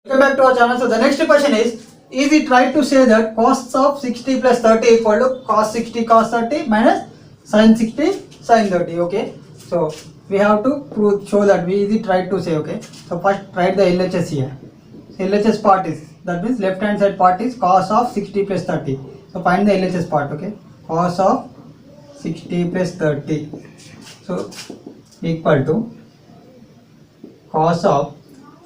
Welcome back to our channel. So the next question is it right to say that cos of 60 plus 30 equal to cos 60 cos 30 minus sin 60 sin 30? Okay. So we have to show that is it right to say. Okay. So first write the LHS here. So LHS part is, that means left hand side part is cos of 60 plus 30. So find the LHS part. Okay. Cos of 60 plus 30. So equal to cos of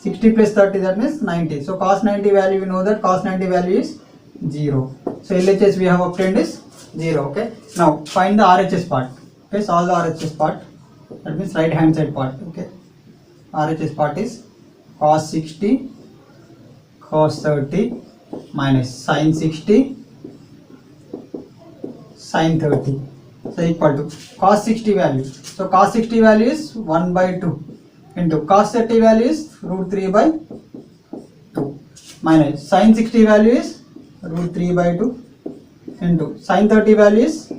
60 plus 30, that means 90. So cos 90 value, we know that cos 90 value is 0. So LHS we have obtained is 0. Okay. Now find the RHS part. Okay. Solve the RHS part. That means right hand side part. Okay. RHS part is cos 60 cos 30 minus sin 60 sin 30. So equal to cos 60 value. So cos 60 value is 1 by 2 into cos 30 value is root 3 by 2 minus sin 60 value is root 3 by 2 into sin 30 value is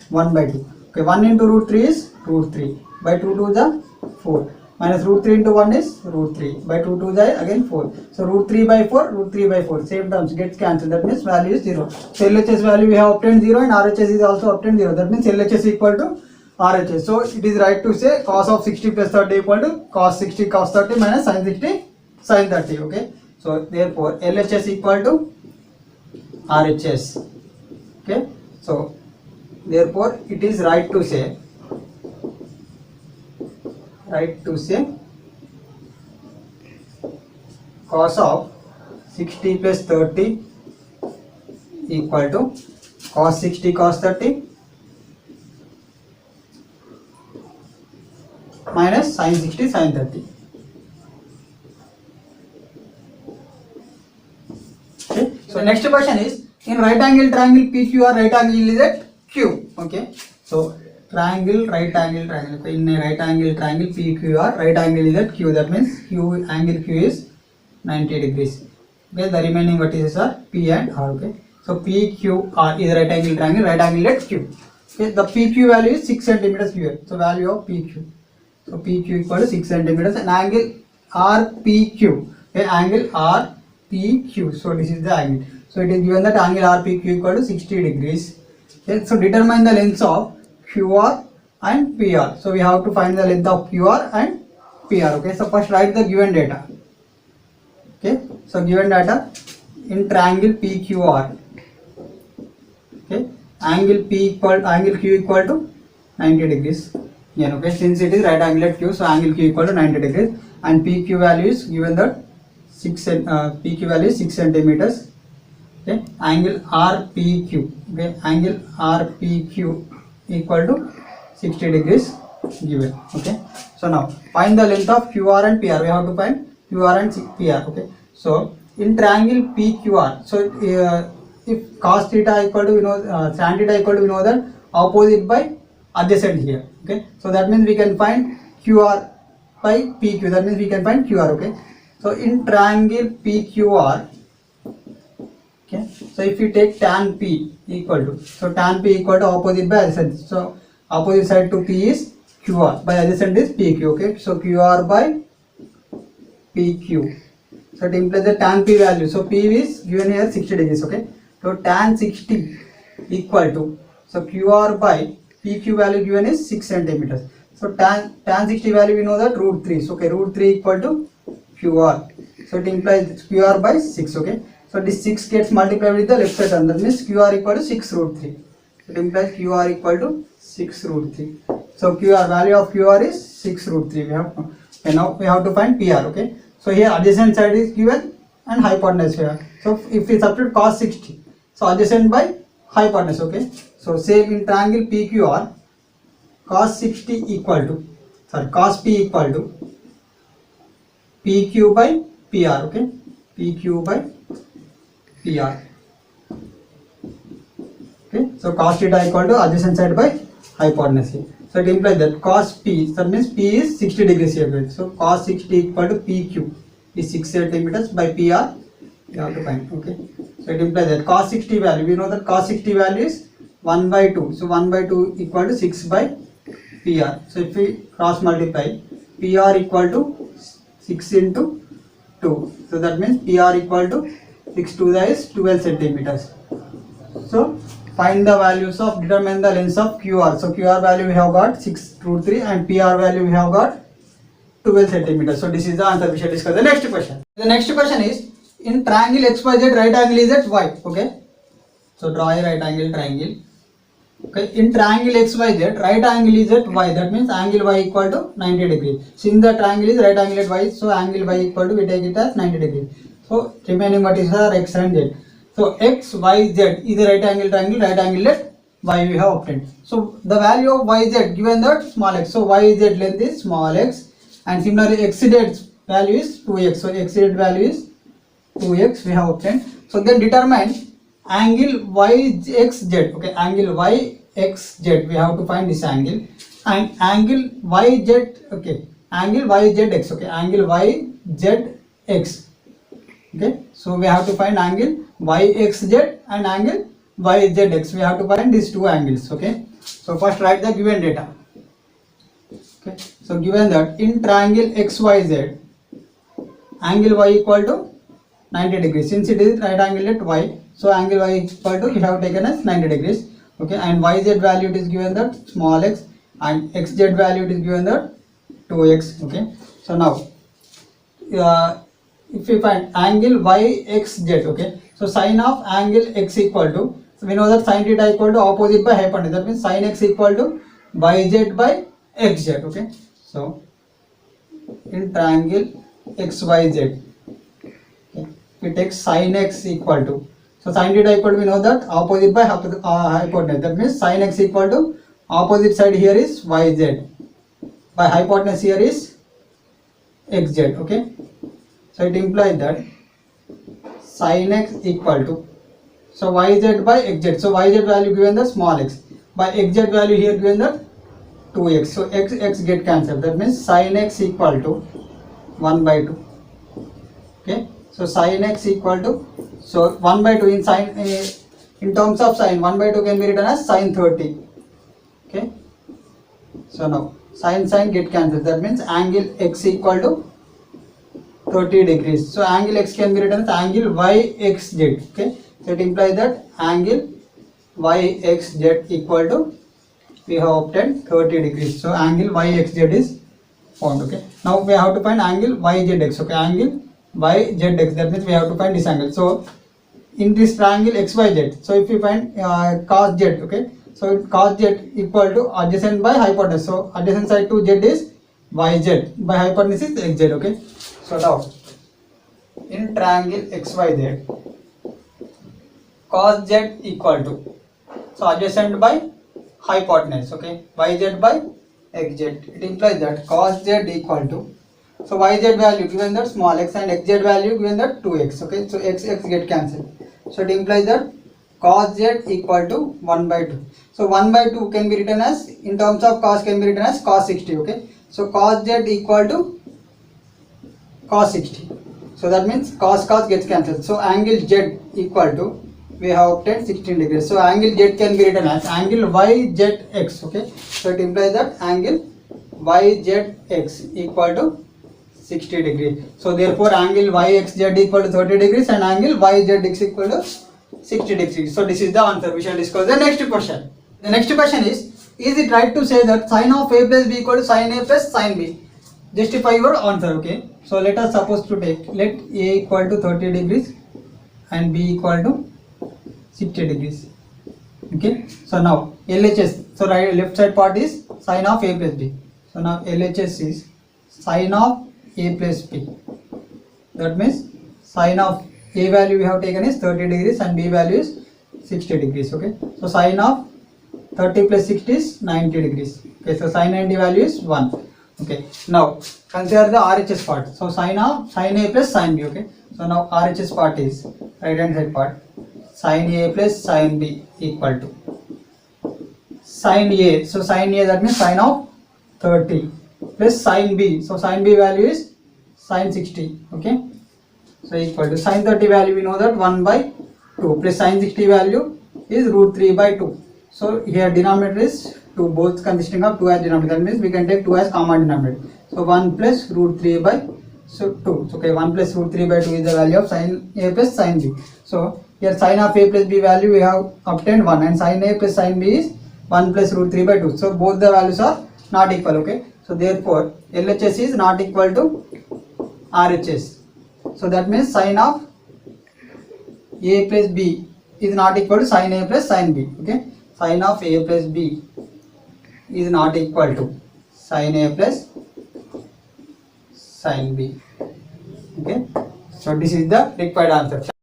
1 by 2. Okay, 1 into root 3 is root 3 by 2 to the 4 minus root 3 into 1 is root 3 by 2 to the again 4. So root 3 by 4, root 3 by 4, same terms gets cancelled, that means value is 0. So LHS value we have obtained 0 and RHS is also obtained 0, that means LHS equal to RHS. So it is right to say cos of 60 plus 30 equal to cos 60 cos 30 minus sin 60 sin 30. Okay. So therefore LHS equal to RHS. Okay. So therefore it is right to say cos of 60 plus 30 equal to cos 60 cos 30 minus sin 60 sin 30. Okay. So next question is, in right angle triangle PQR, right angle is at Q. Okay. So triangle, right angle triangle. In a right angle triangle PQR, right angle is at Q. That means Q angle Q is 90 degrees. Okay. The remaining vertices are P and R. Okay. So PQR is right angle triangle, right angle at Q. Okay. The PQ value is 6 centimeters here. So value of PQ. So PQ equal to 6 centimeters and angle RPQ. Okay, angle RPQ. So this is the angle. So it is given that angle RPQ equal to 60 degrees. Okay, so determine the lengths of QR and PR. So we have to find the length of QR and PR. Okay, so first write the given data. Okay, so given data in triangle PQR. Okay, angle Q equal to 90 degrees. Yeah, okay, since it is right angle at Q, so angle Q equal to 90 degrees and PQ value is given that PQ value is 6 centimeters. Okay, angle RPQ. Okay, angle RPQ equal to 60 degrees given. Okay, so now find the length of QR and PR. We have to find QR and PR. Okay, so in triangle PQR, so if cos theta equal to tan theta equal to we know that opposite by adjacent here. Okay, so that means we can find QR by PQ, that means we can find QR. Okay, so in triangle PQR, okay, so if you take tan P equal to, so tan P equal to opposite by adjacent, so opposite side to P is QR, by adjacent is PQ. Okay, so QR by PQ, so it implies the tan P value, so P is given here 60 degrees. Okay, so tan 60 equal to, so QR by PQ value given is 6 centimeters. So tan 60 value we know that root 3. So okay, root 3 equal to QR. So it implies QR by 6. Okay. So this 6 gets multiplied with the left side term. That means QR equal to 6 root 3. It implies QR equal to 6 root 3. So QR value of QR is 6 root 3. We have, okay, now we have to find PR. Okay. So here adjacent side is given and hypotenuse here. So if we substitute cos 60, so adjacent by hypotenuse. Okay. So same in triangle PQR, cos 60 equal to, cos P equal to PQ by PR. Okay, PQ by PR. Okay, so cos theta equal to adjacent side by hypotenuse. So it implies that cos P, that means P is 60 degrees here. So cos 60 equal to PQ is 6 centimeters by PR. You have to find. Okay, so it implies that cos 60 value, we know that cos 60 value is 1 by 2. So 1 by 2 equal to 6 by PR. So if we cross multiply, PR equal to 6 into 2. So that means PR equal to 6 to the is 12 centimeters. So find the values of, determine the length of QR. So QR value we have got 6 root 3 and PR value we have got 12 centimeters. So this is the answer. We shall discuss the next question. The next question is, in triangle XYZ, right angle is at Y. Okay. So draw a right angle triangle. Okay. In triangle XYZ, right angle is at Y. That means angle Y equal to 90 degrees. Since the triangle is right angle at Y, so angle Y equal to, we take it as 90 degrees. So remaining what is our X and Z. So X, Y, Z is a right angle triangle, right angle at Y we have obtained. So the value of YZ given that small x. So YZ length is small x, and similarly XZ value is 2x. So XZ value is 2x we have obtained. So then determine angle YXZ. Okay, angle YXZ, we have to find this angle, and angle YZ. Okay, angle YZX. Okay, angle YZX. Okay, so we have to find angle YXZ and angle YZX. We have to find these two angles. Okay, so first write the given data. Okay, so given that in triangle XYZ, angle Y equal to 90 degrees. Since it is right angle at Y, so angle Y equal to, we have taken as 90 degrees. Okay, and YZ value it is given that small x, and XZ value it is given that 2x. Okay, so now if we find angle YXZ, okay, so sine of angle x equal to, so we know that sine theta equal to opposite by hypotenuse. That means sine x equal to YZ by XZ. Okay, so in triangle XYZ, okay, we take sine x equal to, so sine theta equal to, we know that opposite by hypotenuse. That means sine x equal to opposite side here is YZ, by hypotenuse here is XZ. Okay, so it implies that sin x equal to, so YZ by XZ. So YZ value given the small x, by XZ value here given the 2x. So x get cancelled. That means sin x equal to 1 by 2. Okay, so sin x equal to, so 1 by 2 in sin, in terms of sin, 1 by 2 can be written as sin 30. Okay, so now sin get cancelled. That means angle x equal to 30 degrees. So angle x can be written as angle YXZ. Okay, so it implies that angle YXZ equal to, we have obtained 30 degrees. So angle YXZ is found. Okay, now we have to find angle YZX. Okay, angle YZX, that means we have to find this angle. So in this triangle XYZ, so if we find cos Z, okay, so cos Z equal to adjacent by hypotenuse. So adjacent side to Z is YZ, by hypotenuse is XZ. Okay, so now in triangle XYZ, cos Z equal to, so adjacent by hypotenuse. Okay, YZ by XZ. It implies that cos Z equal to, so YZ value given that small x and XZ value given that 2x. Okay, so x get cancelled. So it implies that cos Z equal to 1 by 2. So 1 by 2 can be written as, in terms of cos, can be written as cos 60. Okay, so cos Z equal to cos 60. So that means cos gets cancelled. So angle Z equal to, we have obtained 16 degrees. So angle Z can be written as angle YZX. Okay, so it implies that angle YZX equal to 60 degrees. So therefore angle YXZ equal to 30 degrees and angle YZX equal to 60 degrees. So this is the answer. We shall discuss the next question. The next question is it right to say that sine of A plus B equal to sine A plus sine B? Justify your answer. Okay, so let us suppose to take, let A equal to 30 degrees and B equal to 60 degrees. Okay, so now LHS, so right, left side part is sine of A plus B. So now LHS is sine of A plus B. That means sine of A value we have taken is 30 degrees and B value is 60 degrees. Okay, so sine of 30 plus 60 is 90 degrees. Okay, so sine 90 value is 1. Okay, now consider the RHS part. So sine A plus sine B. Okay, so now RHS part is right hand side part, sine A plus sine B equal to sine A. So sine A, that means sine of 30 plus sine B. So sine B value is sine 60. Okay, so equal to sine 30 value, we know that 1 by 2 plus sine 60 value is root 3 by 2. So here denominator is 2, both consisting of 2 as denominator. That means we can take 2 as common denominator. So 1 plus root 3 by so 2. So okay, 1 plus root 3 by 2 is the value of sin A plus sin B. So here sin of A plus B value we have obtained 1 and sin A plus sin B is 1 plus root 3 by 2. So both the values are not equal. Okay, so therefore LHS is not equal to RHS. So that means sin of A plus B is not equal to sin A plus sin B. Okay, sin of A plus B is not equal to sin A plus sin B. Okay, so this is the required answer.